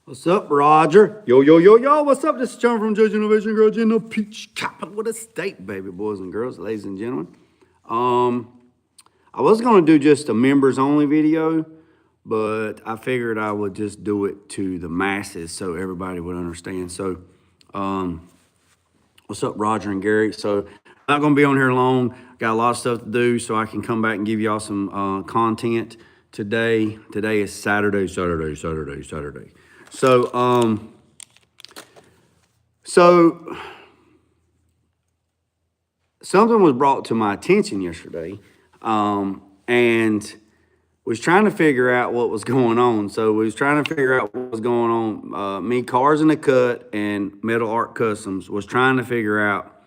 What's up, Roger? Yo, yo, yo, yo. What's up? This is John from Judge Innovation Grudge in the Peach Capital with a State, baby boys and girls, ladies and gentlemen. I was going to do just a members only video, but I figured I would just do it to the masses so everybody would understand. So, what's up, Roger and Gary? So, I'm not going to be on here long. Got a lot of stuff to do, so I can come back and give y'all some content today. Today is Saturday. So, something was brought to my attention yesterday, and was trying to figure out what was going on. So we was trying to figure out what was going on. Me, Cars in the Cut, and Metal Art Customs was trying to figure out,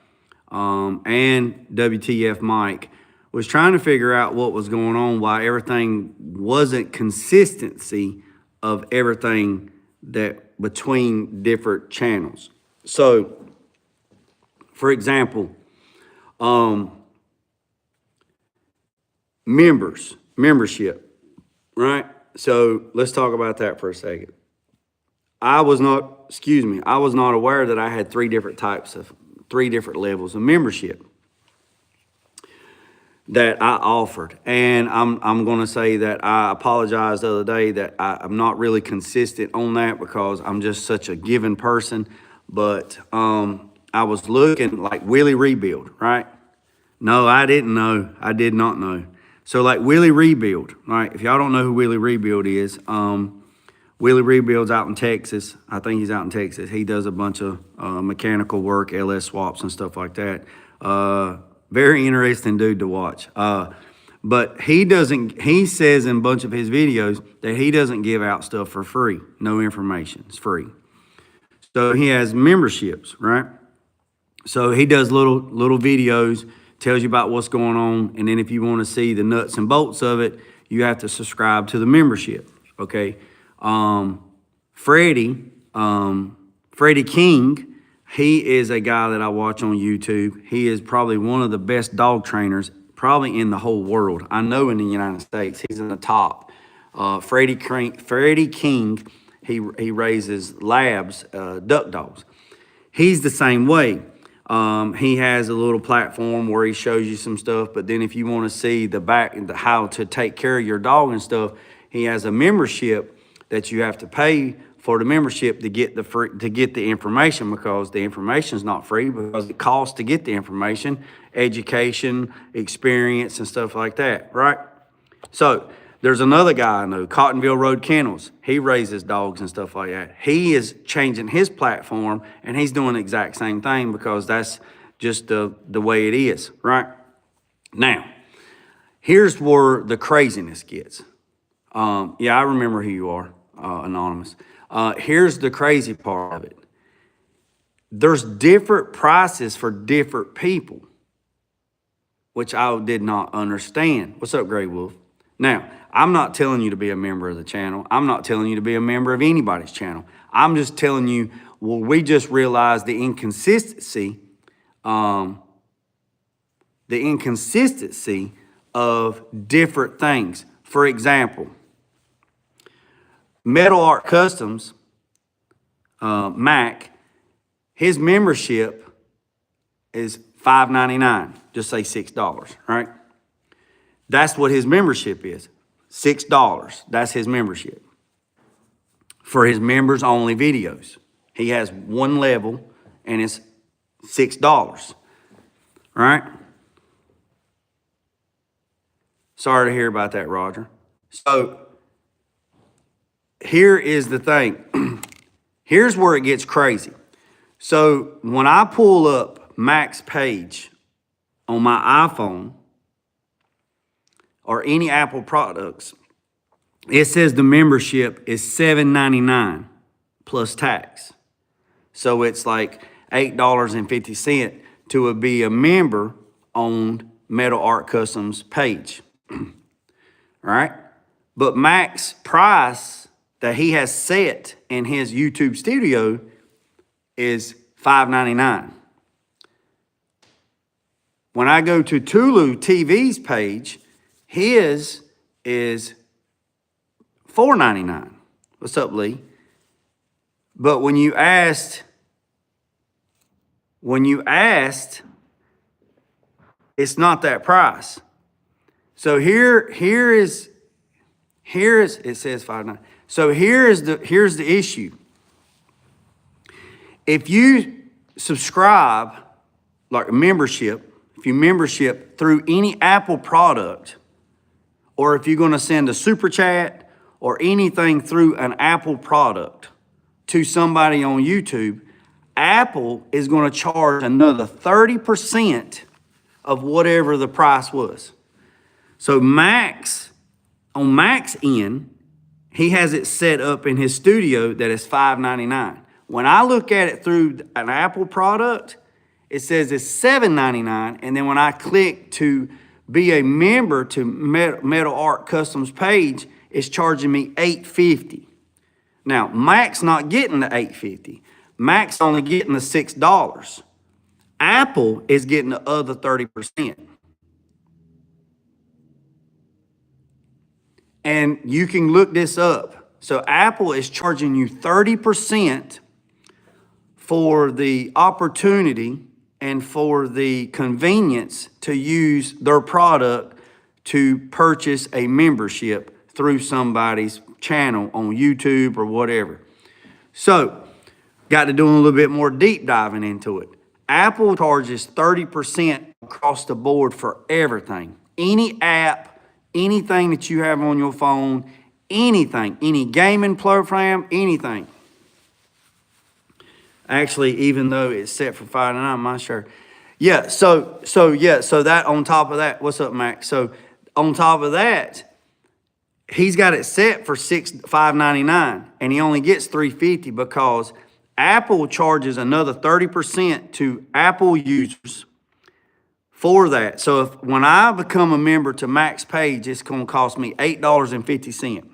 and WTF Mike was trying to figure out what was going on, why everything wasn't consistency of everything that between different channels. So, for example, membership, right? So let's talk about that for a second. I was not aware that I had three different levels of membership that I offered. And I'm going to say that I apologized the other day that I'm not really consistent on that because I'm just such a given person. But I was looking like Willie Rebuild, right? No, I didn't know. I did not know. So like Willie Rebuild, right? If y'all don't know who Willie Rebuild is, Willie Rebuild's out in Texas. I think he's out in Texas. He does a bunch of mechanical work, LS swaps and stuff like that. Very interesting dude to watch. But he says in a bunch of his videos that he doesn't give out stuff for free. No information, it's free. So he has memberships, right? So he does little videos, tells you about what's going on. And then if you want to see the nuts and bolts of it, you have to subscribe to the membership, okay? Freddie King, he is a guy that I watch on YouTube. He is probably one of the best dog trainers probably in the whole world. I know in the United States, he's in the top. Freddie King, he raises labs, duck dogs. He's the same way. He has a little platform where he shows you some stuff, but then if you want to see how to take care of your dog and stuff, he has a membership that you have to pay for the membership to get the information, because the information is not free, because it costs to get the information, education, experience, and stuff like that, right? So there's another guy I know, Cottonville Road Kennels. He raises dogs and stuff like that. He is changing his platform, and he's doing the exact same thing because that's just the way it is, right? Now, here's where the craziness gets. Yeah, I remember who you are, Anonymous. Here's the crazy part of it. There's different prices for different people, which I did not understand. What's up, Gray Wolf? Now, I'm not telling you to be a member of the channel. I'm not telling you to be a member of anybody's channel. I'm just telling you, well, we just realized the inconsistency of different things. For example, Metal Art Customs, Mac, his membership is $5.99. Just say $6, right? That's what his membership is, $6. That's his membership for his members only videos. He has one level and it's $6, right? Sorry to hear about that, Roger. So here is the thing. Here's where it gets crazy. So when I pull up Mac's page on my iPhone or any Apple products, it says the membership is $7.99 plus tax. So it's like $8.50 to be a member on Metal Art Customs page, right? But Mac's price that he has set in his YouTube studio is $5.99. When I go to Tulu TV's page, his is $4.99. What's up, Lee? But when you asked, it's not that price. So here is it says 5.9. So here's the issue. If you subscribe, like a membership, if you membership through any Apple product, or if you're going to send a super chat or anything through an Apple product to somebody on YouTube, Apple is going to charge another 30% of whatever the price was. So Max, on Mac's end, he has it set up in his studio that is $5.99. When I look at it through an Apple product, it says it's $7.99. And then when I click to be a member to Metal Art Customs page, it's charging me $8.50. Now, Mac's not getting the $8.50. Mac's only getting the $6. Apple is getting the other 30%. And you can look this up. So Apple is charging you 30% for the opportunity and for the convenience to use their product to purchase a membership through somebody's channel on YouTube or whatever. So, got to do a little bit more deep diving into it. Apple charges 30% across the board for everything. Any app, anything that you have on your phone, anything, any gaming program, anything. Actually, even though it's set for $5.99, I'm not sure. Yeah, so that on top of that, what's up, Max? So on top of that, he's got it set for $5.99, and he only gets $3.50 because Apple charges another 30% to Apple users for that. So when I become a member to Mac's page, it's going to cost me $8.50.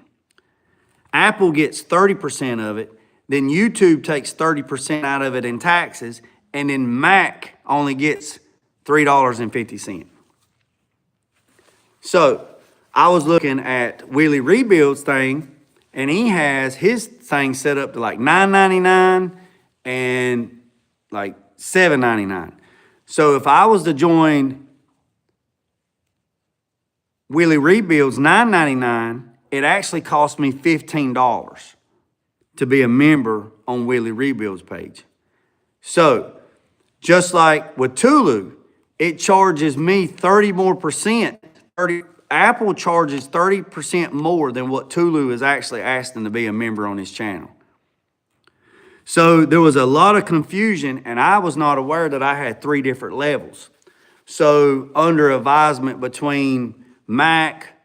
Apple gets 30% of it. Then YouTube takes 30% out of it in taxes, and then Mac only gets $3.50. So I was looking at Willie Rebuild's thing, and he has his thing set up to like $9.99 and like $7.99. So if I was to join Willie Rebuild's $9.99, it actually cost me $15 to be a member on Willie Rebuild's page. So, just like with Tulu, it charges me 30 more percent. Apple charges 30% more than what Tulu is actually asking to be a member on his channel. So there was a lot of confusion, and I was not aware that I had 3 different levels. So under advisement between Mac,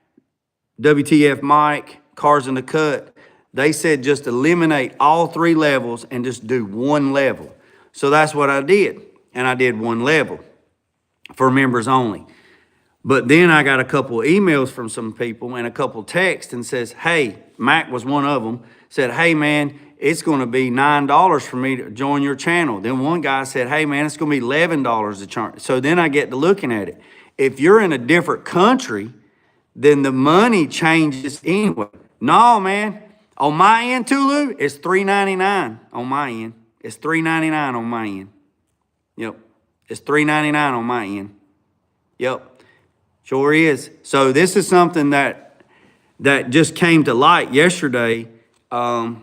WTF Mike, Cars in the Cut, they said just eliminate all 3 levels and just do 1 level. So that's what I did. And I did 1 level for members only. But then I got a couple of emails from some people and a couple of texts and says, hey, Mac was one of them, said, hey man, it's going to be $9 for me to join your channel. Then one guy said, hey man, it's going to be $11 to join. So then I get to looking at it. If you're in a different country, then the money changes anyway. No, man. On my end, Tulu, it's $3.99 on my end. It's $3.99 on my end. Yep. It's $3.99 on my end. Yep. Sure is. So this is something that just came to light yesterday. So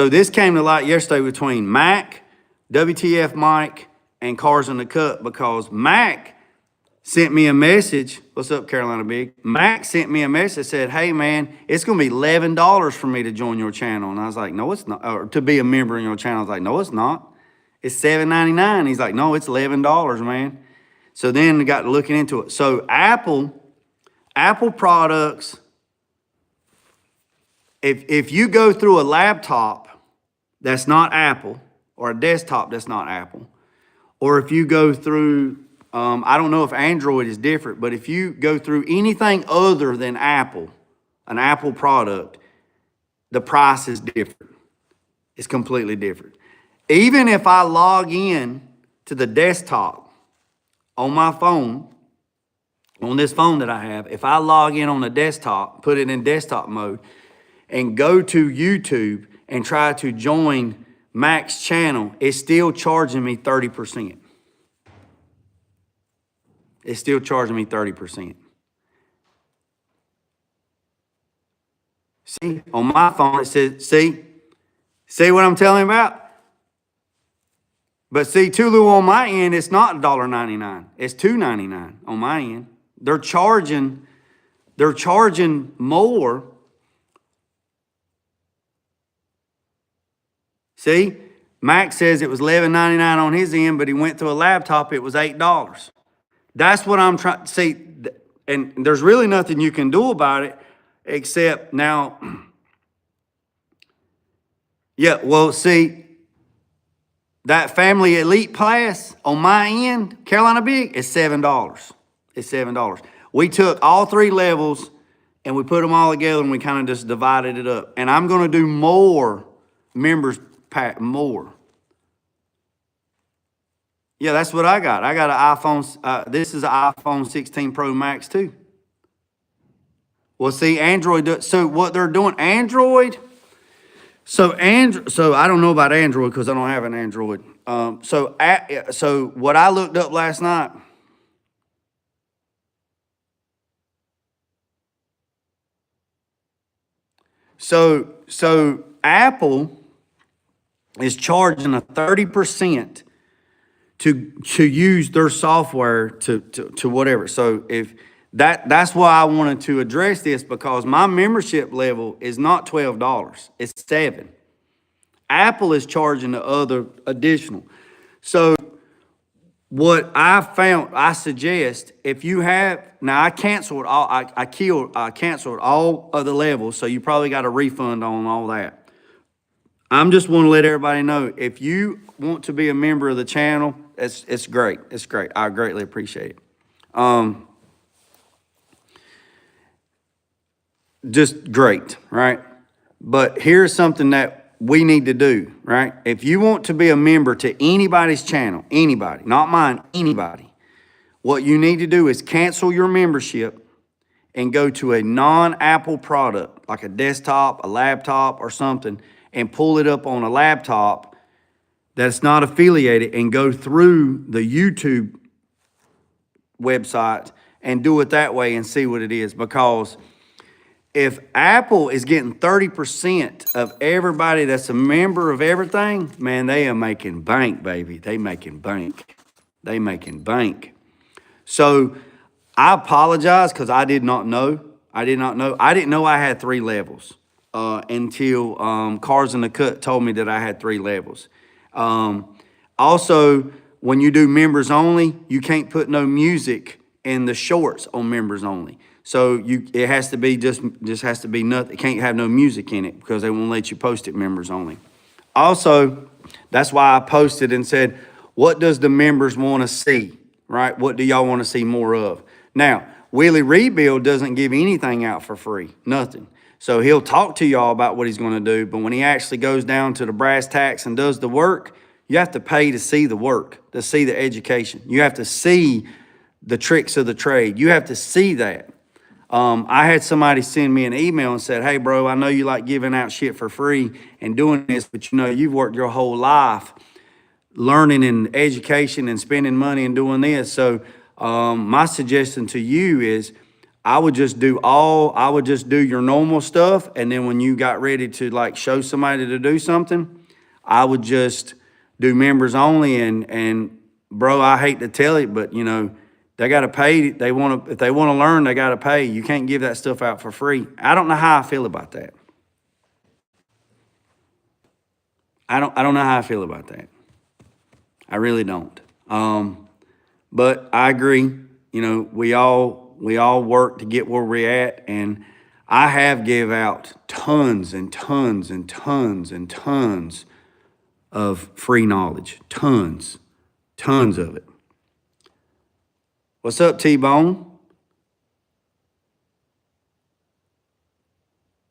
this came to light yesterday between Mac, WTF Mike, and Cars in the Cut, because Mac sent me a message. What's up, Carolina Big? Mac sent me a message that said, hey man, it's going to be $11 for me to join your channel. And I was like, no, it's not. Or to be a member in your channel. I was like, no, it's not. It's $7.99. He's like, no, it's $11, man. So then I got looking into it. So Apple products, if you go through a laptop that's not Apple, or a desktop that's not Apple, or if you go through, I don't know if Android is different, but if you go through anything other than Apple, an Apple product, the price is different. It's completely different. Even if I log in to the desktop on my phone, on this phone that I have, if I log in on the desktop, put it in desktop mode, and go to YouTube and try to join Mac's channel, it's still charging me 30%. It's still charging me 30%. See, on my phone it says, see what I'm telling you about? But see, Tulu on my end, it's not $1.99. It's $2.99 on my end. They're charging more. See, Mac says it was $11.99 on his end, but he went through a laptop, it was $8. That's what I'm trying to see. And there's really nothing you can do about it except now. Yeah, well, see, that family elite class on my end, Carolina Big, is $7. It's $7. We took all 3 levels and we put them all together and we kind of just divided it up. And I'm going to do more members pack, more. Yeah, that's what I got. I got an iPhone. This is an iPhone 16 Pro Max too. Well, see, Android. So what they're doing, Android. So I don't know about Android because I don't have an Android. So what I looked up last night. So Apple is charging a 30% to use their software to whatever. So if that's why I wanted to address this, because my membership level is not $12, it's $7. Apple is charging the other additional. So what I found, I suggest, if you have, now I canceled all, I canceled all of the levels, so you probably got a refund on all that. I'm just want to let everybody know, if you want to be a member of the channel, it's great. It's great. I greatly appreciate it. Just great, right? But here's something that we need to do, right? If you want to be a member to anybody's channel, anybody, not mine, anybody, what you need to do is cancel your membership and go to a non-Apple product, like a desktop, a laptop, or something, and pull it up on a laptop that's not affiliated and go through the YouTube website and do it that way and see what it is. Because if Apple is getting 30% of everybody that's a member of everything, man, they are making bank, baby. They making bank. They making bank. So I apologize because I did not know. I didn't know I had 3 levels until Cars in the Cut told me that I had 3 levels. Also, when you do members only, you can't put no music in the shorts on members only. So it has to be just has to be nothing. It can't have no music in it because they won't let you post it members only. Also, that's why I posted and said, what does the members want to see, right? What do y'all want to see more of? Now, Willie Rebuild doesn't give anything out for free, nothing. So he'll talk to y'all about what he's going to do, but when he actually goes down to the brass tacks and does the work, you have to pay to see the work, to see the education. You have to see the tricks of the trade. You have to see that. I had somebody send me an email and said, hey, bro, I know you like giving out shit for free and doing this, but you know, you've worked your whole life learning and education and spending money and doing this. So my suggestion to you is I would just do your normal stuff. And then when you got ready to like show somebody to do something, I would just do members only. And bro, I hate to tell it, but you know, they got to pay. If they want to learn, they got to pay. You can't give that stuff out for free. I don't know how I feel about that. I don't know how I feel about that. I really don't. But I agree. You know, we all work to get where we're at, and I have give out tons and tons and tons and tons of free knowledge. Tons of it. What's up, T-Bone?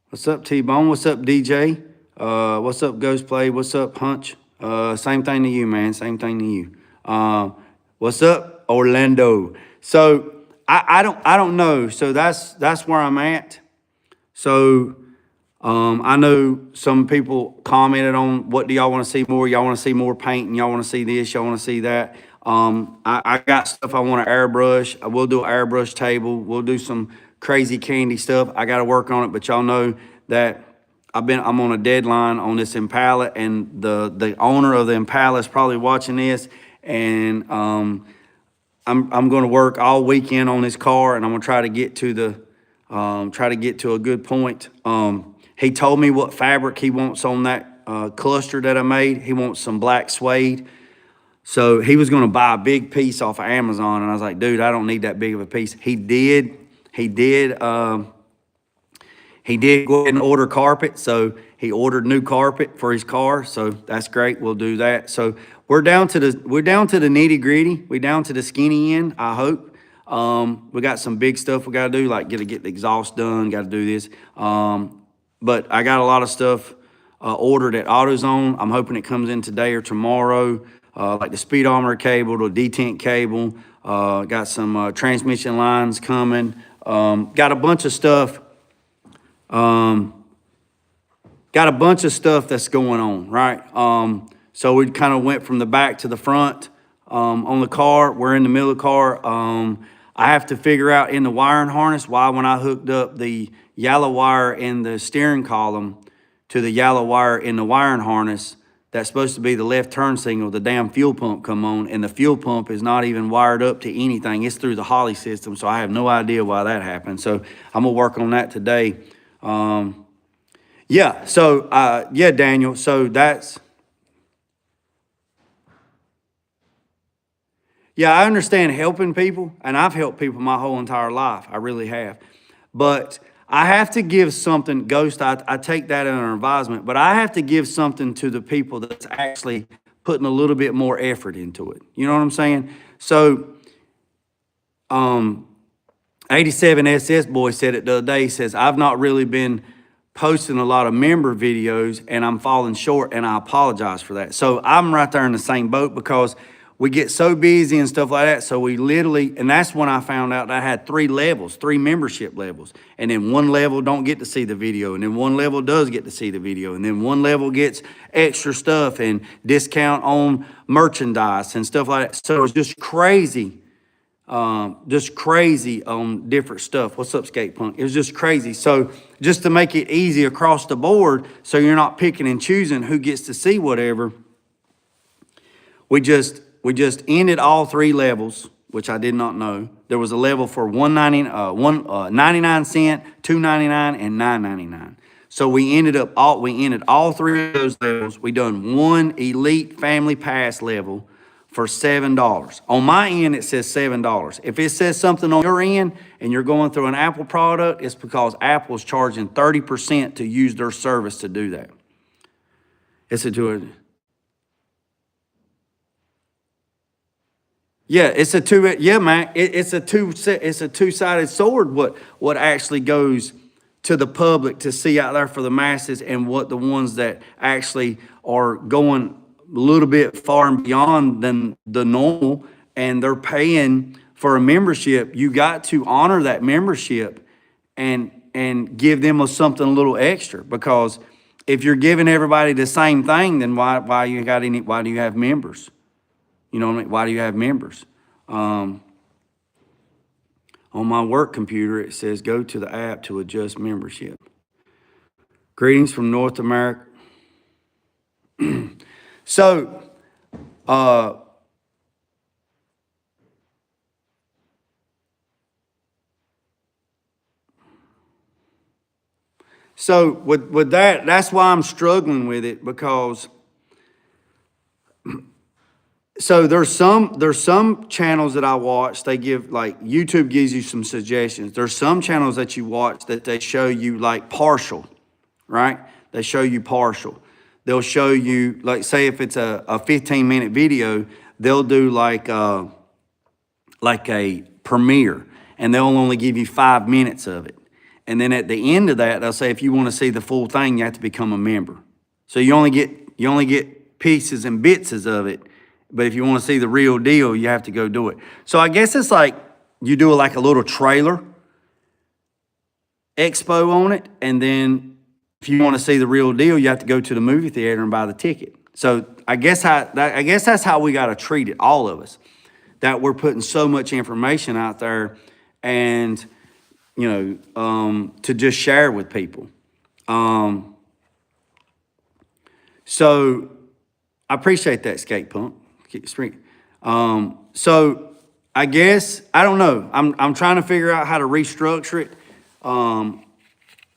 What's up, T-Bone? What's up, DJ? What's up, Ghost Play? What's up, Hunch? Same thing to you, man. Same thing to you. What's up, Orlando? So I don't know. So that's where I'm at. So I know some people commented on what do y'all want to see more? Y'all want to see more paint and y'all want to see this, y'all want to see that. I got stuff I want to airbrush. I will do an airbrush table. We'll do some crazy candy stuff. I got to work on it, but y'all know that I'm on a deadline on this Impala, and the owner of the Impala is probably watching this, and I'm going to work all weekend on this car, and I'm going to try to get to a good point. He told me what fabric he wants on that cluster that I made. He wants some black suede. So he was going to buy a big piece off of Amazon, and I was like, dude, I don't need that big of a piece. He did go ahead and order carpet. So he ordered new carpet for his car. So that's great. We'll do that. So we're down to the nitty gritty. We're down to the skinny end, I hope. We got some big stuff we got to do, like get the exhaust done, got to do this. But I got a lot of stuff ordered at AutoZone. I'm hoping it comes in today or tomorrow, like the speedometer cable, the detent cable. Got some transmission lines coming. Got a bunch of stuff. Got a bunch of stuff that's going on, right? So we kind of went from the back to the front on the car. We're in the middle of the car. I have to figure out in the wiring harness why when I hooked up the yellow wire in the steering column to the yellow wire in the wiring harness, that's supposed to be the left turn signal, the damn fuel pump come on, and the fuel pump is not even wired up to anything. It's through the Holly system, so I have no idea why that happened. So I'm going to work on that today. Yeah, Daniel, so that's... Yeah, I understand helping people, and I've helped people my whole entire life. I really have. But I have to give something, Ghost, I take that under advisement, but I have to give something to the people that's actually putting a little bit more effort into it. You know what I'm saying? So, 87SS Boy said it the other day. He says, I've not really been posting a lot of member videos, and I'm falling short, and I apologize for that. So I'm right there in the same boat because we get so busy and stuff like that. So we literally, and that's when I found out that I had 3 levels, 3 membership levels. And then one level don't get to see the video. And then one level does get to see the video. And then one level gets extra stuff and discount on merchandise and stuff like that. So it's just crazy on different stuff. What's up, Skate Punk? It was just crazy. So just to make it easy across the board, so you're not picking and choosing who gets to see whatever, we just ended all 3 levels, which I did not know. There was a level for $99 cents, $2.99, and $9.99. So we ended all 3 of those levels. We done one Elite Family Pass level for $7. On my end, it says $7. If it says something on your end and you're going through an Apple product, it's because Apple's charging 30% to use their service to do that. Yeah, it's a two-sided sword. What actually goes to the public to see out there for the masses, and what the ones that actually are going a little bit far and beyond than the normal, and they're paying for a membership. You got to honor that membership and give them something a little extra, because if you're giving everybody the same thing, then why do you have members? You know what I mean? Why do you have members? On my work computer, it says go to the app to adjust membership. Greetings from North America. So, with that, that's why I'm struggling with it, because so there's some channels that I watch, they give, like, YouTube gives you some suggestions. There's some channels that you watch that they show you like partial, right? They show you partial. They'll show you, like, say if it's a 15-minute video, they'll do like a premiere, and they'll only give you 5 minutes of it. And then at the end of that, they'll say, if you want to see the full thing, you have to become a member. So you only get pieces and bits of it. But if you want to see the real deal, you have to go do it. So I guess it's like you do like a little trailer expo on it, and then if you want to see the real deal, you have to go to the movie theater and buy the ticket. So I guess that's how we got to treat it, all of us, that we're putting so much information out there, and to just share with people. So I appreciate that, Skate Punk. Keep straight. So I guess I don't know. I'm trying to figure out how to restructure it.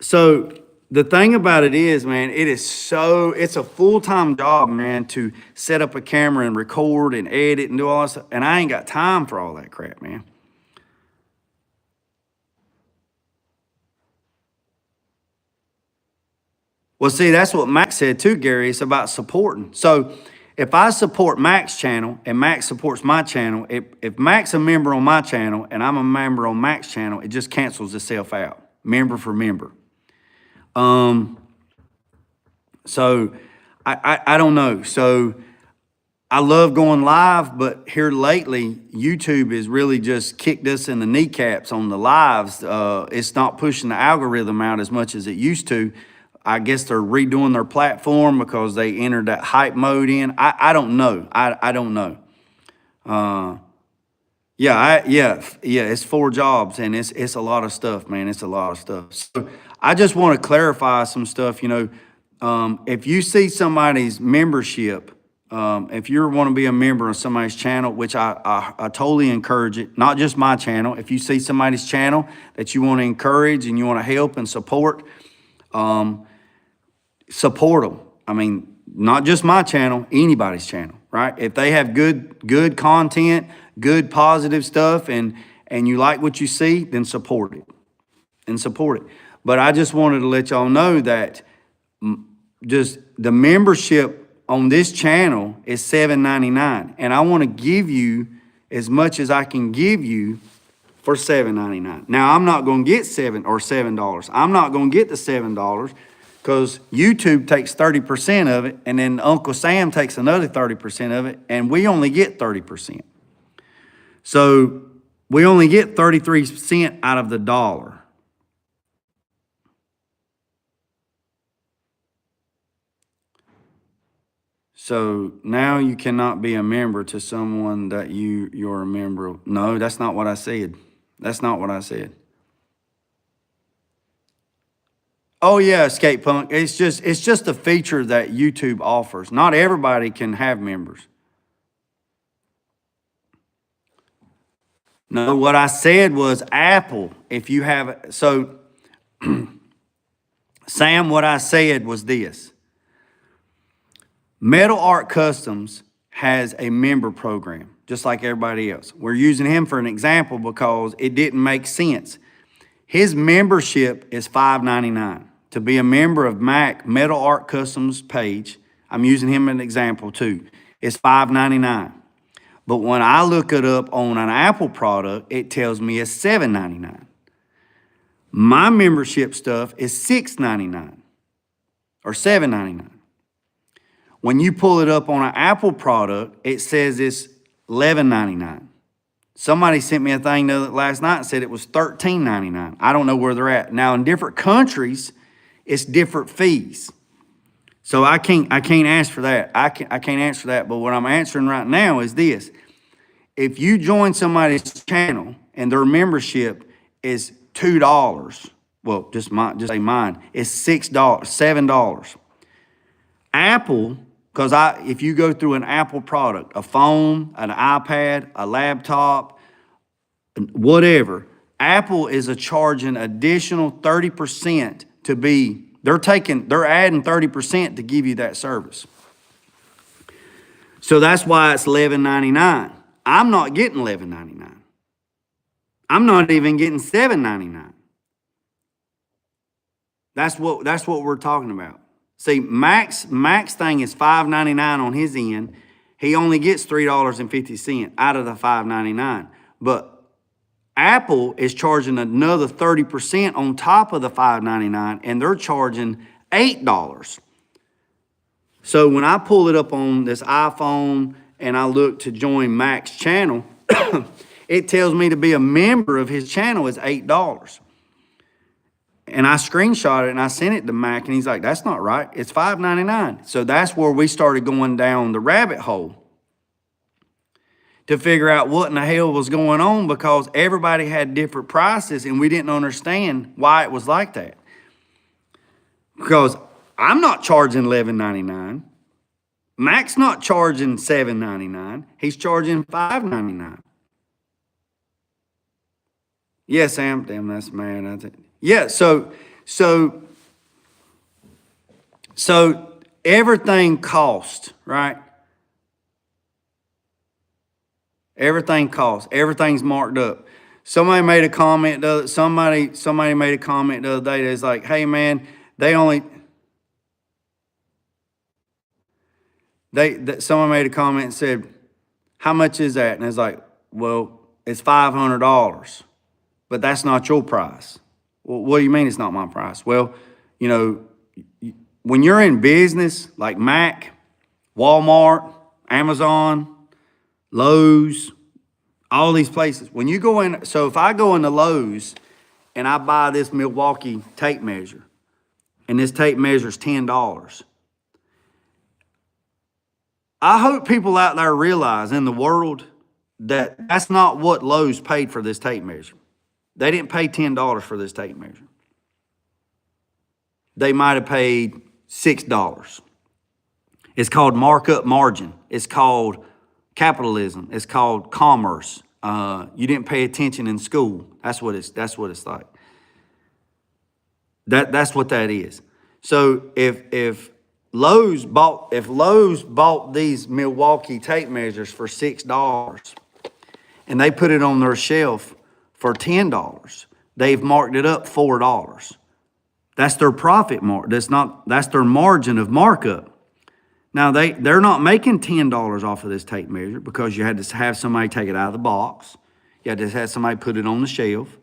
So the thing about it is, man, it's a full-time job, man, to set up a camera and record and edit and do all that stuff. And I ain't got time for all that crap, man. Well, see, that's what Max said too, Gary. It's about supporting. So if I support Mac's channel and Max supports my channel, if Mac's a member on my channel and I'm a member on Mac's channel, it just cancels itself out, member for member. So I don't know. So I love going live, but here lately, YouTube has really just kicked us in the kneecaps on the lives. It's not pushing the algorithm out as much as it used to. I guess they're redoing their platform because they entered that hype mode in. I don't know. I don't know. Yeah, it's 4 jobs, and it's a lot of stuff, man. It's a lot of stuff. So I just want to clarify some stuff. If you see somebody's membership, if you want to be a member of somebody's channel, which I totally encourage it, not just my channel. If you see somebody's channel that you want to encourage and you want to help and support, support them. I mean, not just my channel, anybody's channel, right? If they have good content, good positive stuff, and you like what you see, then support it. But I just wanted to let y'all know that just the membership on this channel is $7.99, and I want to give you as much as I can give you for $7.99. Now, I'm not going to get $7. I'm not going to get the $7 because YouTube takes 30% of it, and then Uncle Sam takes another 30% of it, and we only get 30%. So we only get 33 cents out of the dollar. So now you cannot be a member to someone that you're a member of. No, that's not what I said. That's not what I said. Oh yeah, Skate Punk. It's just a feature that YouTube offers. Not everybody can have members. No, what I said was Apple. If you have, so Sam, what I said was this. Metal Art Customs has a member program, just like everybody else. We're using him for an example because it didn't make sense. His membership is $5.99. To be a member of Metal Art Customs page, I'm using him as an example too, it's $5.99. But when I look it up on an Apple product, it tells me it's $7.99. My membership stuff is $6.99 or $7.99. When you pull it up on an Apple product, it says it's $11.99. Somebody sent me a thing last night and said it was $13.99. I don't know where they're at. Now, in different countries, it's different fees. So I can't ask for that. I can't answer that. But what I'm answering right now is this. If you join somebody's channel and their membership is $2, well, just say mine, it's $6, $7. Apple, because if you go through an Apple product, a phone, an iPad, a laptop, whatever, Apple is charging additional 30% to be, they're adding 30% to give you that service. So that's why it's $11.99. I'm not getting $11.99. I'm not even getting $7.99. That's what we're talking about. See, Max thing is $5.99 on his end. He only gets $3.50 out of the $5.99. But Apple is charging another 30% on top of the $5.99, and they're charging $8. So when I pull it up on this iPhone and I look to join Mac's channel, it tells me to be a member of his channel is $8. And I screenshot it and I sent it to Mac, and he's like, that's not right. It's $5.99. So that's where we started going down the rabbit hole to figure out what in the hell was going on, because everybody had different prices and we didn't understand why it was like that. Because I'm not charging $11.99. Mac's not charging $7.99. He's charging $5.99. Yeah, Sam. Damn, that's mad. Yeah, so everything costs, right? Everything costs. Everything's marked up. Somebody made a comment. Somebody made a comment the other day that's like, "Hey, man, someone made a comment and said, how much is that?" And it's like, well, it's $500, but that's not your price. Well, what do you mean it's not my price? Well, you know, when you're in business like Mac, Walmart, Amazon, Lowe's, all these places, when you go in, so if I go into Lowe's and I buy this Milwaukee tape measure, and this tape measure is $10, I hope people out there realize in the world that that's not what Lowe's paid for this tape measure. They didn't pay $10 for this tape measure. They might have paid $6. It's called markup margin. It's called capitalism. It's called commerce. You didn't pay attention in school. That's what it's like. That's what that is. So if Lowe's bought these Milwaukee tape measures for $6 and they put it on their shelf for $10, they've marked it up $4. That's their profit mark. That's their margin of markup. Now they're not making $10 off of this tape measure because you had to have somebody take it out of the box. You had to have somebody put it on the shelf.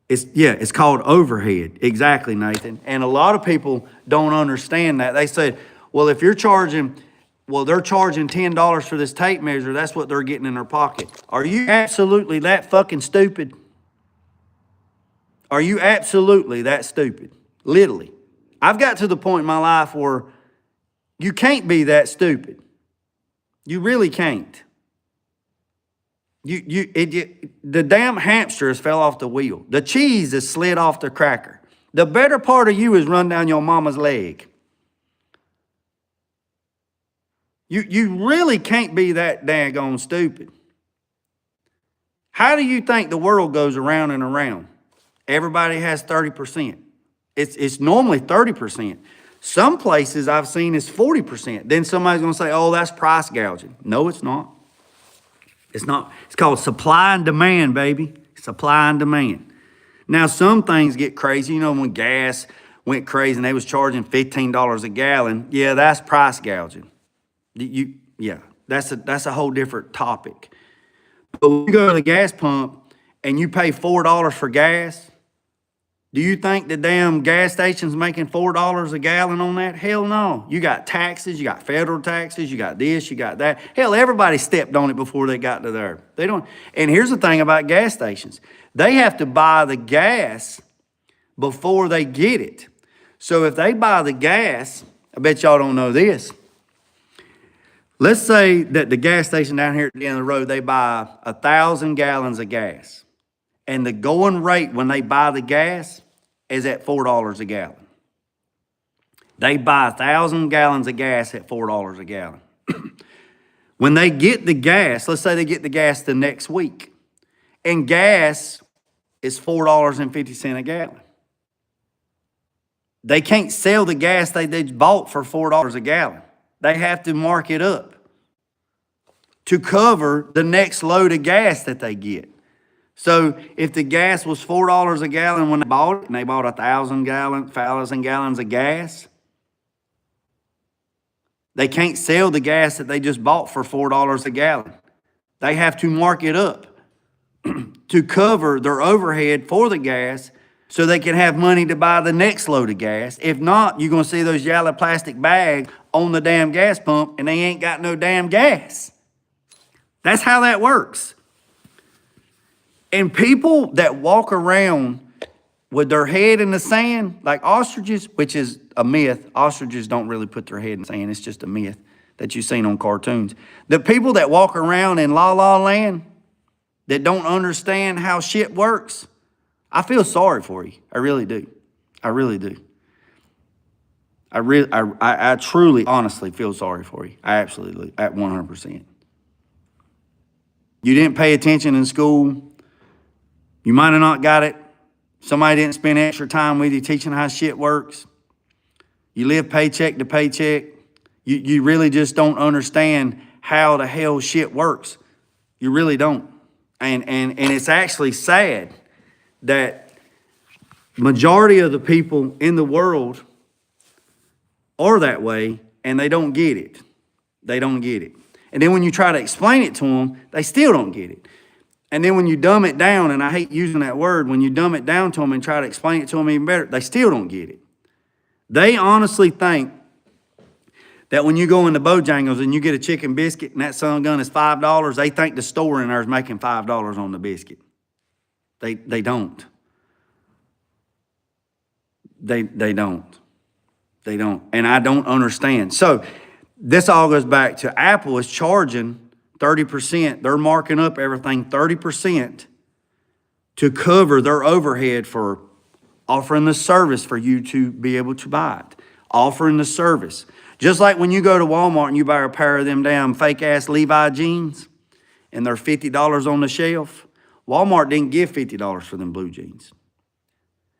It's called overhead. Exactly, Nathan. And a lot of people don't understand that. They say, well, if they're charging $10 for this tape measure, that's what they're getting in their pocket. Are you absolutely that fucking stupid? Are you absolutely that stupid? Literally. I've got to the point in my life where you can't be that stupid. You really can't. The damn hamster has fell off the wheel. The cheese has slid off the cracker. The better part of you is run down your mama's leg. You really can't be that daggone stupid. How do you think the world goes around and around? Everybody has 30%. It's normally 30%. Some places I've seen is 40%. Then somebody's going to say, oh, that's price gouging. No, it's not. It's not. It's called supply and demand, baby. Supply and demand. Now, some things get crazy. You know, when gas went crazy and they was charging $15 a gallon, yeah, that's price gouging. That's a whole different topic. But when you go to the gas pump and you pay $4 for gas, do you think the damn gas station's making $4 a gallon on that? Hell no. You got taxes, you got federal taxes, you got this, you got that. Hell, everybody stepped on it before they got to there. They don't. And here's the thing about gas stations. They have to buy the gas before they get it. So if they buy the gas, I bet y'all don't know this. Let's say that the gas station down here at the end of the road, they buy 1,000 gallons of gas. And the going rate when they buy the gas is at $4 a gallon. They buy 1,000 gallons of gas at $4 a gallon. When they get the gas, let's say they get the gas the next week, and gas is $4.50 a gallon. They can't sell the gas they bought for $4 a gallon. They have to mark it up to cover the next load of gas that they get. So if the gas was $4 a gallon when they bought it, and they bought 1,000 gallons of gas, they can't sell the gas that they just bought for $4 a gallon. They have to mark it up to cover their overhead for the gas so they can have money to buy the next load of gas. If not, you're going to see those yellow plastic bags on the damn gas pump, and they ain't got no damn gas. That's how that works. And people that walk around with their head in the sand, like ostriches, which is a myth. Ostriches don't really put their head in the sand. It's just a myth that you've seen on cartoons. The people that walk around in La La Land that don't understand how shit works, I feel sorry for you. I really do. I really do. I truly, honestly feel sorry for you. I absolutely, at 100%. You didn't pay attention in school. You might have not got it. Somebody didn't spend extra time with you teaching how shit works. You live paycheck to paycheck. You really just don't understand how the hell shit works. You really don't. And it's actually sad that majority of the people in the world are that way, and they don't get it. They don't get it. And then when you try to explain it to them, they still don't get it. And then when you dumb it down, and I hate using that word, when you dumb it down to them and try to explain it to them even better, they still don't get it. They honestly think that when you go into Bojangles and you get a chicken biscuit and that son gun is $5, they think the store in there is making $5 on the biscuit. They don't. They don't. They don't. And I don't understand. So this all goes back to Apple is charging 30%. They're marking up everything 30% to cover their overhead for offering the service for you to be able to buy it. Offering the service. Just like when you go to Walmart and you buy a pair of them damn fake-ass Levi jeans and they're $50 on the shelf, Walmart didn't give $50 for them blue jeans.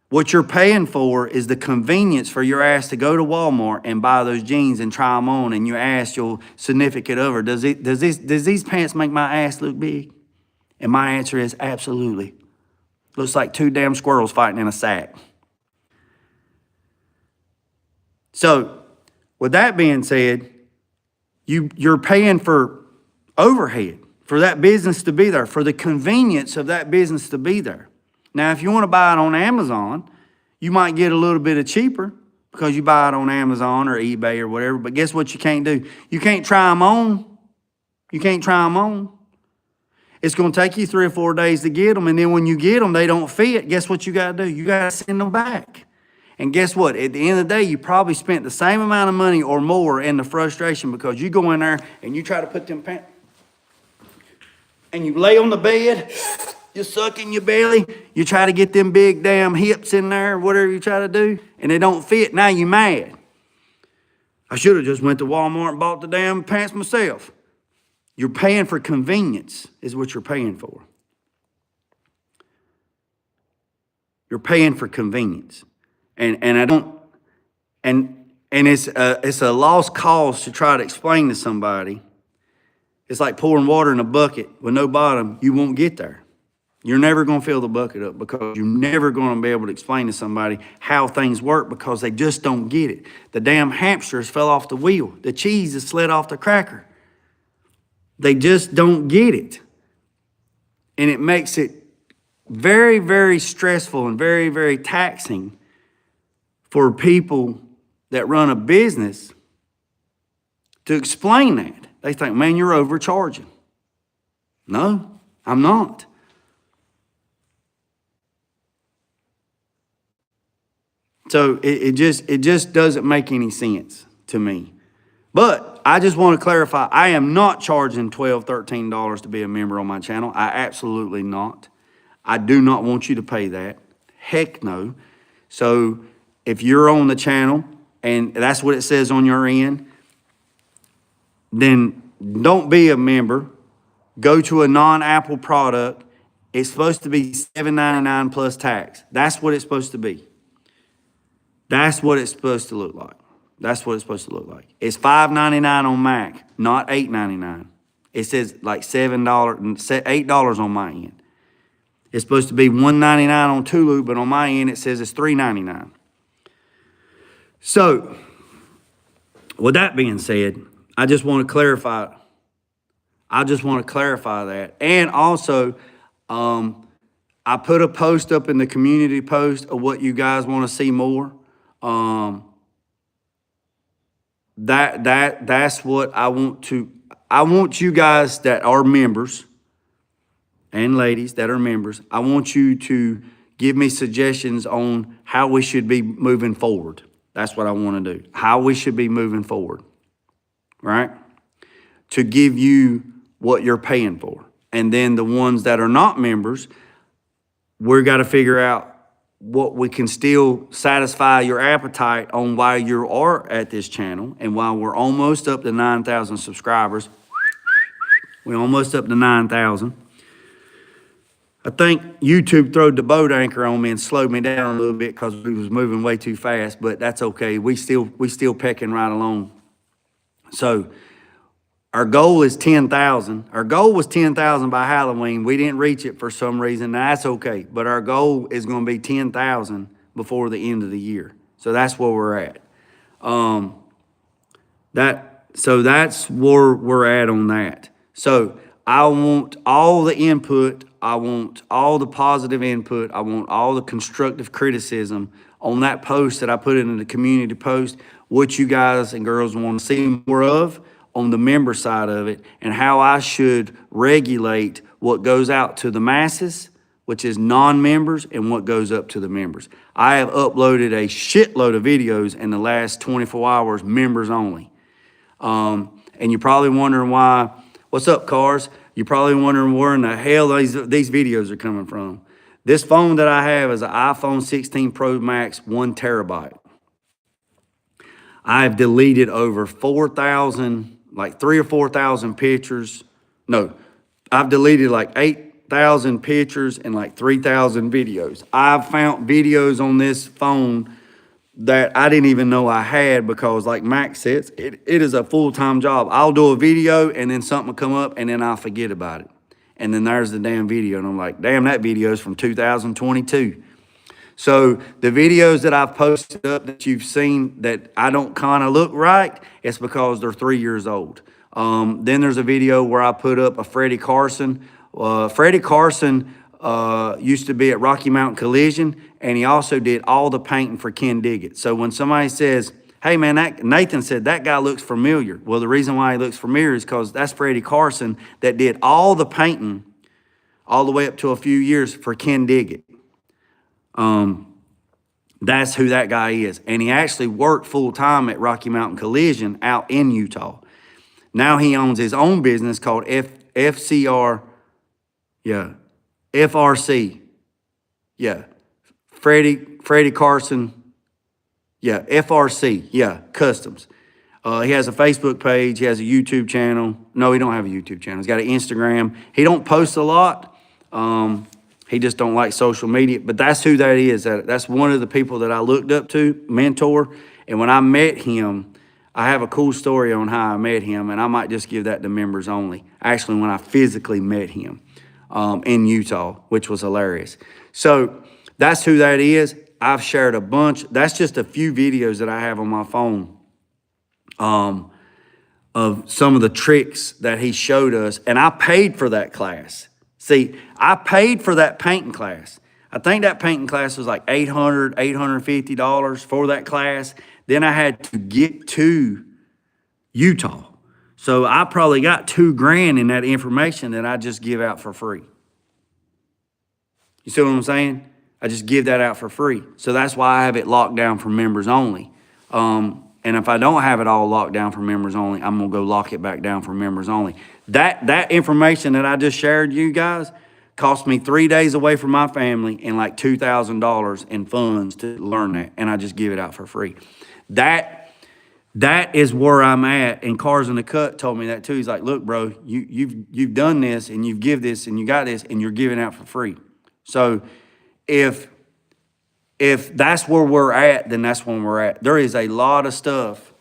What you're paying for is the convenience for your ass to go to Walmart and buy those jeans and try them on, and you ask your significant other, does these pants make my ass look big? And my answer is absolutely. Looks like two damn squirrels fighting in a sack. So, with that being said, you're paying for overhead, for that business to be there, for the convenience of that business to be there. Now, if you want to buy it on Amazon, you might get a little bit of cheaper because you buy it on Amazon or eBay or whatever. But guess what you can't do? You can't try them on. You can't try them on. It's going to take you 3 or 4 days to get them. And then when you get them, they don't fit. Guess what you got to do? You got to send them back. And guess what? At the end of the day, you probably spent the same amount of money or more in the frustration because you go in there and you try to put them pants and you lay on the bed. You suck in your belly. You try to get them big damn hips in there, whatever you try to do, and they don't fit. Now you mad. I should have just went to Walmart and bought the damn pants myself. You're paying for convenience is what you're paying for. You're paying for convenience. And it's a lost cause to try to explain to somebody. It's like pouring water in a bucket with no bottom. You won't get there. You're never going to fill the bucket up because you're never going to be able to explain to somebody how things work because they just don't get it. The damn hamsters fell off the wheel. The cheese has slid off the cracker. They just don't get it. And it makes it very, very stressful and very, very taxing for people that run a business to explain that. They think, man, you're overcharging. No, I'm not. So it just doesn't make any sense to me. But I just want to clarify, I am not charging $12, $13 to be a member on my channel. I absolutely not. I do not want you to pay that. Heck no. So if you're on the channel and that's what it says on your end, then don't be a member. Go to a non-Apple product. It's supposed to be $7.99 plus tax. That's what it's supposed to be. That's what it's supposed to look like. That's what it's supposed to look like. It's $5.99 on Mac, not $8.99. It says like $7, $8 on my end. It's supposed to be $1.99 on Tulu, but on my end it says it's $3.99. So, with that being said, I just want to clarify. That. And also, I put a post up in the community post of what you guys want to see more. That's what I want you guys that are members and ladies that are members, I want you to give me suggestions on how we should be moving forward. That's what I want to do, how we should be moving forward, right? To give you what you're paying for. And then the ones that are not members, we've got to figure out what we can still satisfy your appetite on why you are at this channel. And while we're almost up to 9,000 subscribers, we're almost up to 9,000. I think YouTube throwed the boat anchor on me and slowed me down a little bit because we was moving way too fast, but that's okay. We still pecking right along. So our goal is 10,000. Our goal was 10,000 by Halloween. We didn't reach it for some reason. That's okay. But our goal is going to be 10,000 before the end of the year. So that's where we're at. So that's where we're at on that. So I want all the input. I want all the positive input. I want all the constructive criticism on that post that I put in the community post, what you guys and girls want to see more of on the member side of it, and how I should regulate what goes out to the masses, which is non-members, and what goes up to the members. I have uploaded a shitload of videos in the last 24 hours, members only. And you're probably wondering why, what's up, cars? You're probably wondering where in the hell these videos are coming from. This phone that I have is an iPhone 16 Pro Max, 1 terabyte. I've deleted over 4,000, like 3,000 or 4,000 pictures. No, I've deleted like 8,000 pictures and like 3,000 videos. I've found videos on this phone that I didn't even know I had because, like Max says, it is a full-time job. I'll do a video and then something will come up and then I'll forget about it. And then there's the damn video. And I'm like, damn, that video is from 2022. So the videos that I've posted up that you've seen that I don't kind of look right, it's because they're 3 years old. Then there's a video where I put up a Freddie Carson. Freddie Carson used to be at Rocky Mountain Collision, and he also did all the painting for Ken Diggett. So when somebody says, hey man, Nathan said that guy looks familiar. Well, the reason why he looks familiar is because that's Freddie Carson that did all the painting all the way up to a few years for Ken Diggett. That's who that guy is. And he actually worked full time at Rocky Mountain Collision out in Utah. Now he owns his own business called FRC. Yeah. Freddie Carson. Yeah. FRC. Yeah. Customs. He has a Facebook page. He has a YouTube channel. No, he don't have a YouTube channel. He's got an Instagram. He don't post a lot. He just don't like social media. But that's who that is. That's one of the people that I looked up to, mentor. And when I met him, I have a cool story on how I met him, and I might just give that to members only. Actually, when I physically met him in Utah, which was hilarious. So that's who that is. I've shared a bunch. That's just a few videos that I have on my phone of some of the tricks that he showed us, and I paid for that class. See, I paid for that painting class. I think that painting class was like $800, $850 for that class. Then I had to get to Utah. So I probably got $2,000 in that information that I just give out for free. You see what I'm saying? I just give that out for free. So that's why I have it locked down for members only. And if I don't have it all locked down for members only, I'm going to go lock it back down for members only. That information that I just shared you guys cost me 3 days away from my family and like $2,000 in funds to learn that. And I just give it out for free. That is where I'm at. And Cars in the Cut told me that too. He's like, look, bro, you've done this and you've give this and you got this and you're giving out for free. So if that's where we're at, then that's when we're at. There is a lot of stuff.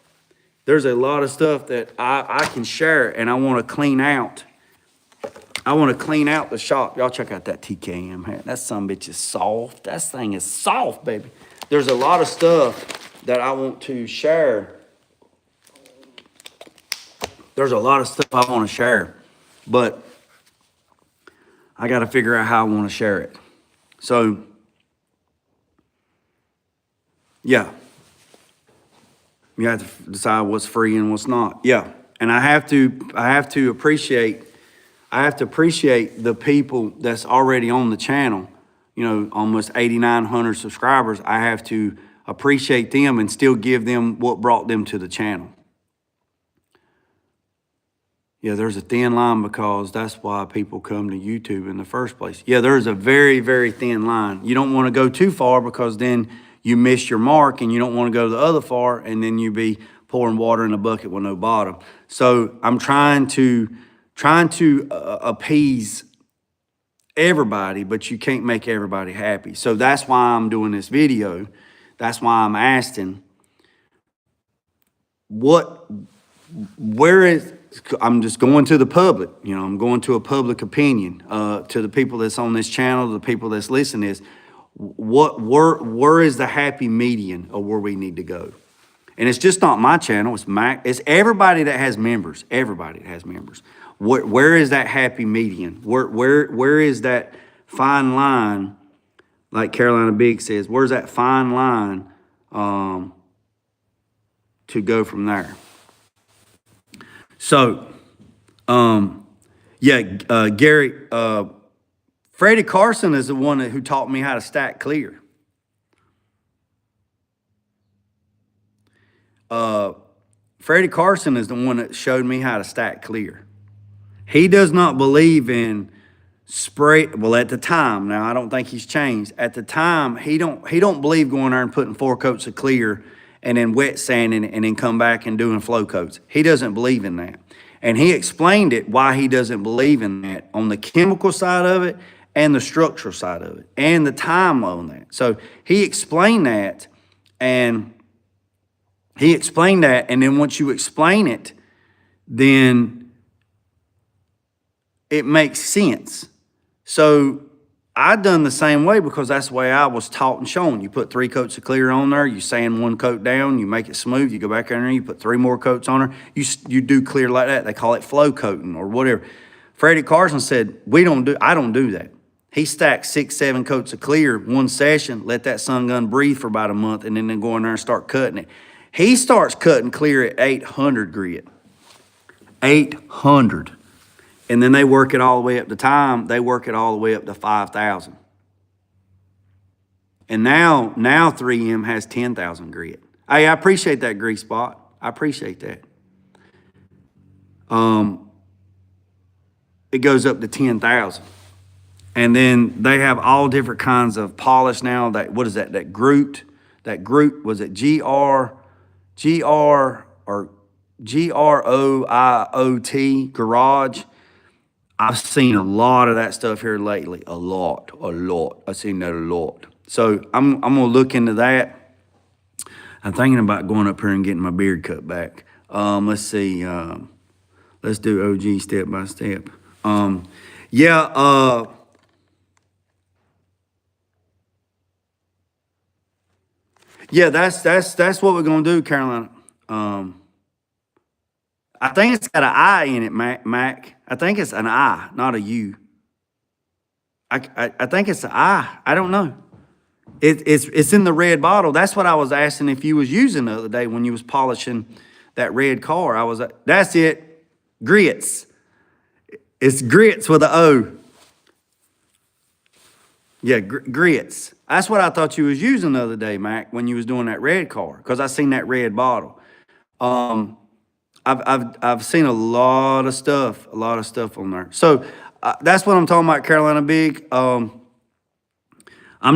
There's a lot of stuff that I can share and I want to clean out. I want to clean out the shop. Y'all check out that TKM hat. That sumbitch is soft. That thing is soft, baby. There's a lot of stuff that I want to share. There's a lot of stuff I want to share, but I got to figure out how I want to share it. So, yeah. You have to decide what's free and what's not. Yeah. And I have to appreciate the people that's already on the channel almost 8,900 subscribers, I have to appreciate them and still give them what brought them to the channel. Yeah, there's a thin line because that's why people come to YouTube in the first place. Yeah, there's a very, very thin line. You don't want to go too far because then you miss your mark, and you don't want to go the other far, and then you be pouring water in a bucket with no bottom. So I'm trying to appease everybody, but you can't make everybody happy. So that's why I'm doing this video. That's why I'm asking, I'm just going to the public, I'm going to a public opinion, to the people that's on this channel, the people that's listening is, where is the happy median of where we need to go? And it's just not my channel, it's everybody that has members, Where is that happy median? Where is that fine line, like Carolina Big says, where's that fine line to go from there? So, Gary, Freddie Carson is the one who taught me how to stack clear. Freddie Carson is the one that showed me how to stack clear. He does not believe in spray. Well, at the time, now I don't think he's changed. At the time, he don't believe going there and putting 4 coats of clear and then wet sanding and then come back and doing flow coats. He doesn't believe in that. And he explained it why he doesn't believe in that on the chemical side of it and the structural side of it and the time on that. So he explained that, and then once you explain it, then it makes sense. So I done the same way because that's the way I was taught and shown. You put 3 coats of clear on there, you sand 1 coat down, you make it smooth, you go back in there, you put 3 more coats on there, you do clear like that. They call it flow coating or whatever. Freddie Carson said, I don't do that. He stacked 6, 7 coats of clear one session, let that sun gun breathe for about a month, and then go in there and start cutting it. He starts cutting clear at 800 grit. 800. And then they work it all the way up to time. They work it all the way up to 5,000. And now 3M has 10,000 grit. Hey, I appreciate that, Grease Spot. I appreciate that. It goes up to 10,000. And then they have all different kinds of polish now. What is that? That Groot, was it GROIOT, Garage? I've seen a lot of that stuff here lately. A lot. I've seen that a lot. So I'm going to look into that. I'm thinking about going up here and getting my beard cut back. Let's see. Let's do OG step by step. Yeah, that's what we're going to do, Carolina. I think it's got an I in it, Mac. I think it's an I, not a U. I think it's an I. I don't know. It's in the red bottle. That's what I was asking if you was using the other day when you was polishing that red car. That's it. Grits. It's grits with an O. Yeah, grits. That's what I thought you was using the other day, Mac, when you was doing that red car, because I seen that red bottle. I've seen a lot of stuff on there. So that's what I'm talking about, Carolina Big. I'm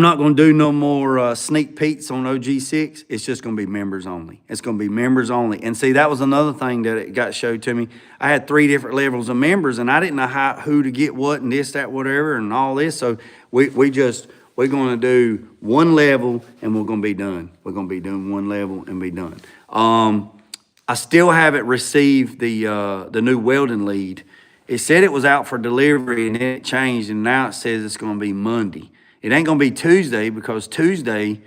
not going to do no more sneak peeks on OG6. It's just going to be members only. It's going to be members only. And see, that was another thing that it got showed to me. I had 3 different levels of members, and I didn't know who to get what and this, that, whatever, and all this. So we're going to do 1 level, and we're going to be done. We're going to be doing 1 level and be done. I still haven't received the new welding lead. It said it was out for delivery, and then it changed, and now it says it's going to be Monday. It ain't going to be Tuesday because Tuesday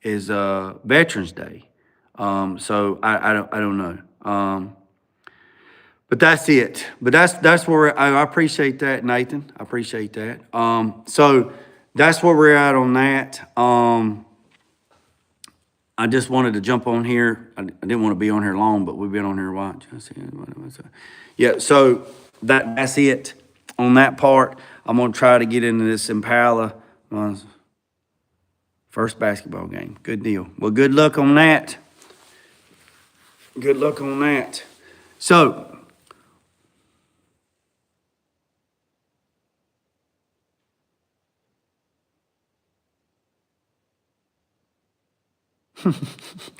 is Veterans Day. So I don't know. But that's it. But that's where I appreciate that, Nathan. I appreciate that. So that's where we're at on that. I just wanted to jump on here. I didn't want to be on here long, but we've been on here a while. Yeah, so that's it on that part. I'm going to try to get into this Impala. First basketball game. Good deal. Well, good luck on that. Good luck on that. So,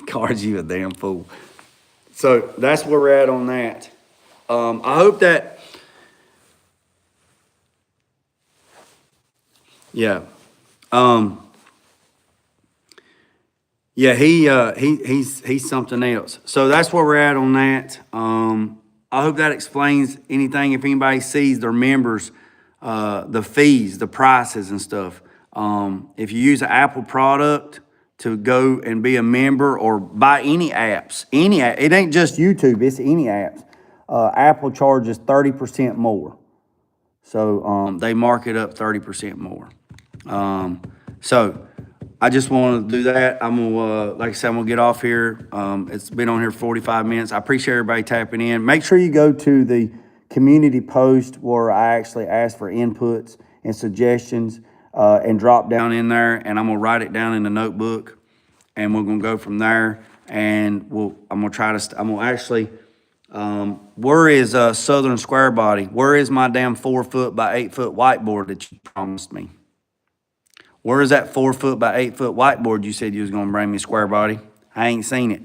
Cards, you a damn fool. So that's where we're at on that. I hope that, yeah. Yeah, he's something else. So that's where we're at on that. I hope that explains anything. If anybody sees their members, the fees, the prices and stuff. If you use an Apple product to go and be a member or buy any apps, it ain't just YouTube, it's any apps. Apple charges 30% more. So they mark it up 30% more. So I just want to do that. I'm gonna, like I said, I'm gonna get off here. It's been on here 45 minutes. I appreciate everybody tapping in. Make sure you go to the community post where I actually ask for inputs and suggestions, and drop down in there, and I'm gonna write it down in the notebook, and we're gonna go from there. And I'm gonna actually, where is Southern Square Body? Where is my damn 4 foot by 8 foot whiteboard that you promised me? Where is that 4 foot by 8 foot whiteboard you said you was gonna bring me, Square Body? I ain't seen it.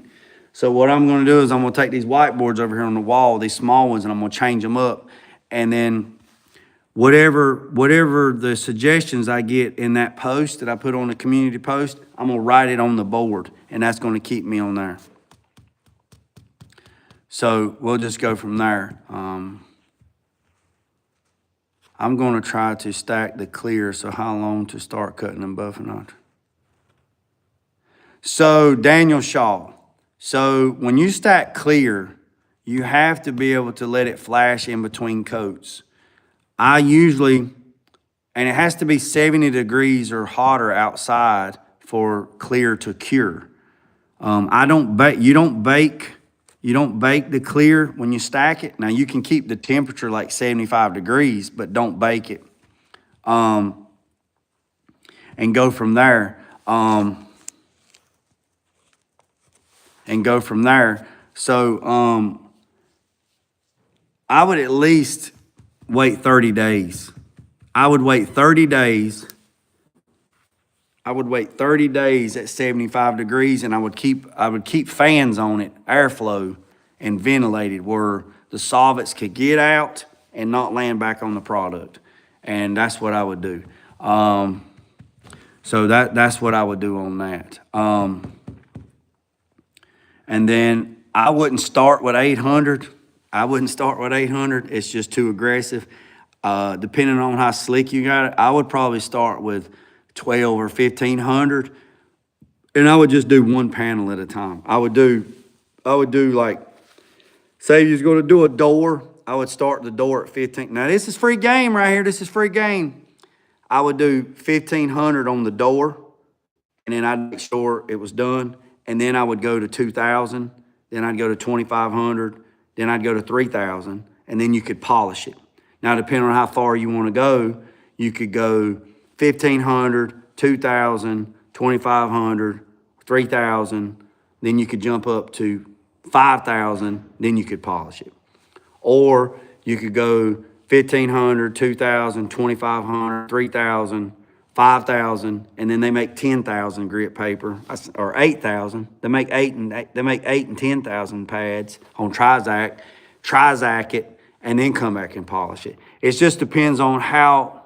So what I'm gonna do is I'm gonna take these whiteboards over here on the wall, these small ones, and I'm gonna change them up. And then whatever the suggestions I get in that post that I put on the community post, I'm gonna write it on the board, and that's gonna keep me on there. So we'll just go from there. I'm gonna try to stack the clear, so how long to start cutting and buffing on? So Daniel Shaw, so when you stack clear, you have to be able to let it flash in between coats. I usually, and it has to be 70 degrees or hotter outside for clear to cure. You don't bake the clear when you stack it. Now you can keep the temperature like 75 degrees, but don't bake it. And go from there. So I would at least wait 30 days. I would wait 30 days. I would wait 30 days at 75 degrees, and I would keep fans on it, airflow, and ventilated where the solvents could get out and not land back on the product. And that's what I would do. So that's what I would do on that. And then I wouldn't start with 800. It's just too aggressive. Depending on how slick you got it, I would probably start with 12 or 1500, and I would just do one panel at a time. I would do like, say you was going to do a door, I would start the door at 15. Now this is free game right here. This is free game. I would do 1500 on the door, and then I'd make sure it was done. And then I would go to 2000. Then I'd go to 2500. Then I'd go to 3000, and then you could polish it. Now, depending on how far you want to go, you could go 1500, 2000, 2500, 3000. Then you could jump up to 5000. Then you could polish it. Or you could go 1500, 2000, 2500, 3000, 5000, and then they make 10,000 grit paper, or 8,000. They make 8 and 10,000 pads on Trizac it, and then come back and polish it. It just depends on how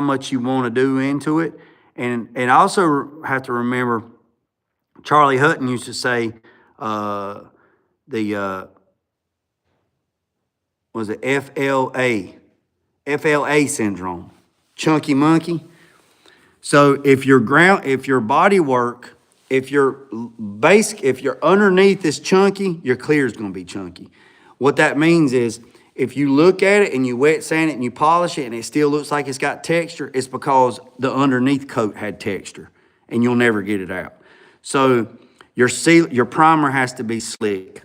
much you want to do into it. And I also have to remember, Charlie Hutton used to say, was it FLA syndrome, chunky monkey. So if your body work, if your underneath is chunky, your clear is going to be chunky. What that means is, if you look at it and you wet sand it and you polish it and it still looks like it's got texture, it's because the underneath coat had texture, and you'll never get it out. So your primer has to be slick.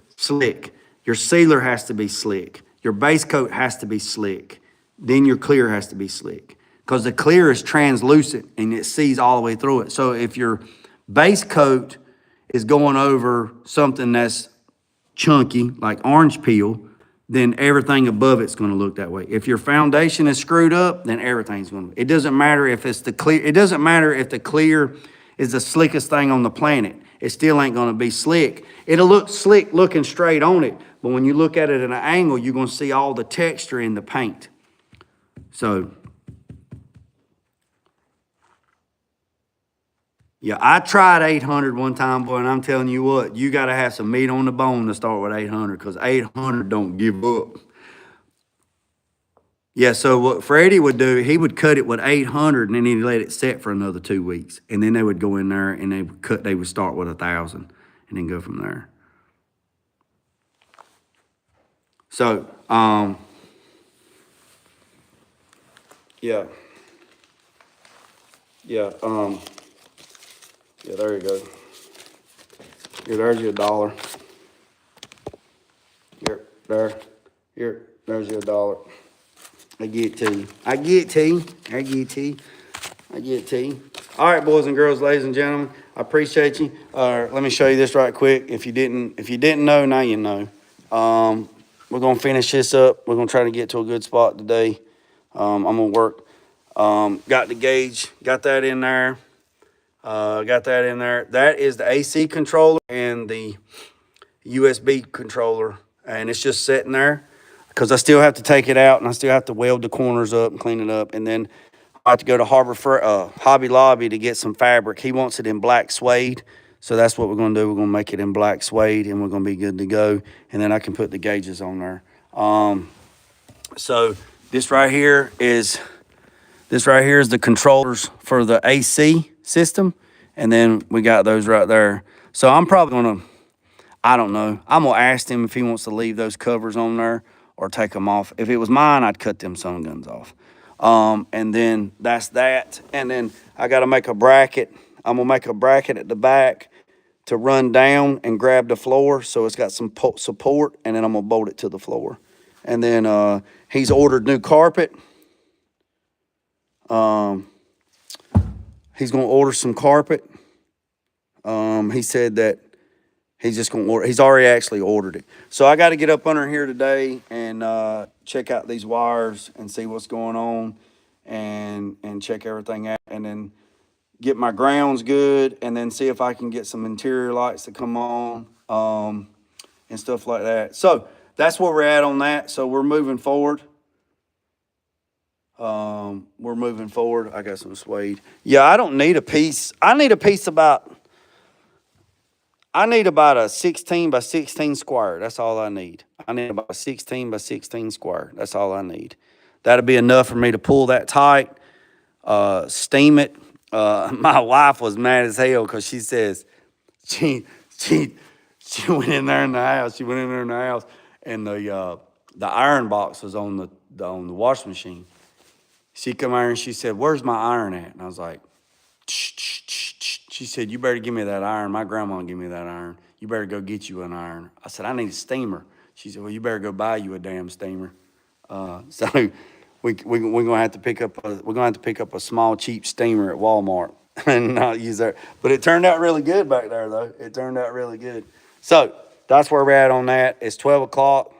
Your sealer has to be slick. Your base coat has to be slick. Then your clear has to be slick. because the clear is translucent and it sees all the way through it. So if your base coat is going over something that's chunky, like orange peel, then everything above it's going to look that way. If your foundation is screwed up, then everything's going to. It doesn't matter if it's the clear. It doesn't matter if the clear is the slickest thing on the planet. It still ain't going to be slick. It'll look slick looking straight on it, but when you look at it at an angle, you're going to see all the texture in the paint. So, yeah, I tried 800 one time, boy, and I'm telling you what, you got to have some meat on the bone to start with 800, because 800 don't give up. Yeah, so what Freddie would do, he would cut it with 800, and then he'd let it set for another 2 weeks, and then they would go in there and they would start with 1,000, and then go from there. So, yeah, yeah, there you go. Here, there's your $1. Here, there, here, there's your $1. I get it to you. I get it to you. I get it to you. I get it to you. All right, boys and girls, ladies and gentlemen, I appreciate you. Let me show you this right quick. If you didn't know, now you know. We're gonna finish this up. We're gonna try to get to a good spot today. I'm gonna work. Got the gauge. Got that in there. Got that in there. That is the AC controller and the USB controller, and it's just sitting there because I still have to take it out and I still have to weld the corners up and clean it up, and then I have to go to Hobby Lobby to get some fabric. He wants it in black suede, so that's what we're going to do. We're going to make it in black suede, and we're going to be good to go, and then I can put the gauges on there. So this right here is the controllers for the AC system, and then we got those right there. So I'm probably going to, I don't know, I'm going to ask him if he wants to leave those covers on there or take them off. If it was mine, I'd cut them sun guns off. And then that's that. And then I got to make a bracket. I'm going to make a bracket at the back to run down and grab the floor, so it's got some support, and then I'm going to bolt it to the floor. And then he's ordered new carpet. He's going to order some carpet. He said that he's just going to order. He's already actually ordered it. So I got to get up under here today and check out these wires and see what's going on, and check everything out, and then get my grounds good, and then see if I can get some interior lights to come on, and stuff like that. So that's where we're at on that. So we're moving forward. We're moving forward. I got some suede. Yeah, I don't need a piece. I need about a 16 by 16 square. That's all I need. I need about a 16 by 16 square. That's all I need. That'll be enough for me to pull that tight, steam it. My wife was mad as hell because she says she went in there in the house. She went in there in the house, and the iron box was on the washing machine. She come over and she said, "Where's my iron at?" And I was like, she said, "You better give me that iron. My grandma gave me that iron. You better go get you an iron." I said, "I need a steamer." She said, "Well, you better go buy you a damn steamer." So we're gonna have to pick up a small cheap steamer at Walmart and not use that. But it turned out really good back there, though. It turned out really good. So that's where we're at on that. It's 12 o'clock.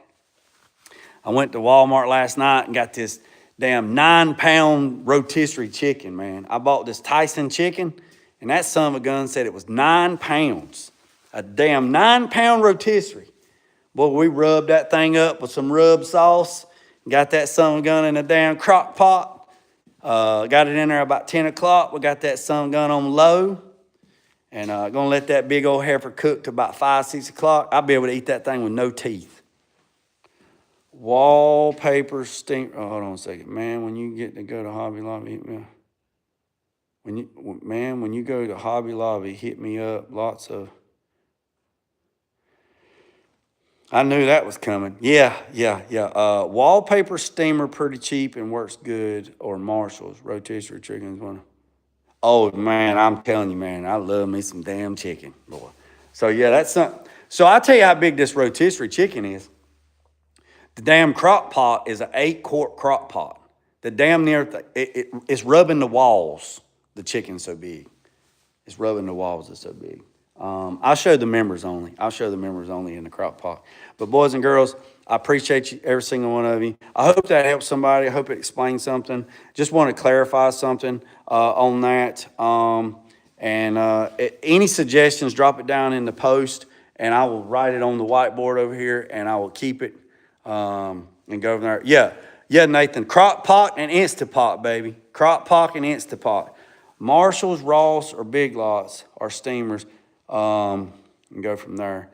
I went to Walmart last night and got this damn 9-pound rotisserie chicken, man. I bought this Tyson chicken, and that son of a gun said it was 9 pounds. A damn 9-pound rotisserie. Boy, we rubbed that thing up with some rub sauce, got that son of a gun in a damn crock pot. Got it in there about 10 o'clock. We got that son of a gun on low, and gonna let that big old heifer cook to about 5, 6 o'clock. I'll be able to eat that thing with no teeth. Wallpaper stink. Oh, hold on a second, man. When you get to go to Hobby Lobby, hit me up. When you go to Hobby Lobby, hit me up. Lots of. I knew that was coming. Yeah. Wallpaper steamer, pretty cheap and works good. Or Marshall's rotisserie chicken's one. Oh man, I'm telling you, man, I love me some damn chicken, boy. So yeah, that's something. So I'll tell you how big this rotisserie chicken is. The damn crock pot is an 8-quart crock pot. The damn near, it's rubbing the walls. The chicken's so big. It's rubbing the walls, it's so big. I'll show the members only. I'll show the members only in the crock pot. But boys and girls, I appreciate you, every single one of you. I hope that helps somebody. I hope it explains something. Just want to clarify something on that. Any suggestions, drop it down in the post, and I will write it on the whiteboard over here, and I will keep it and go from there. Yeah, Nathan. Crock pot and Instapot, baby. Crock pot and Instapot. Marshalls, Ross, or Big Lots are steamers. And go from there.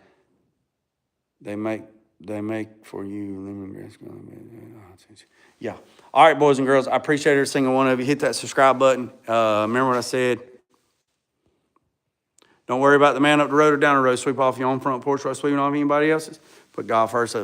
They make for you. Yeah. All right, boys and girls. I appreciate every single one of you. Hit that subscribe button. Remember what I said. Don't worry about the man up the road or down the road. Sweep off your own front porch while sweeping off anybody else's. Put God first.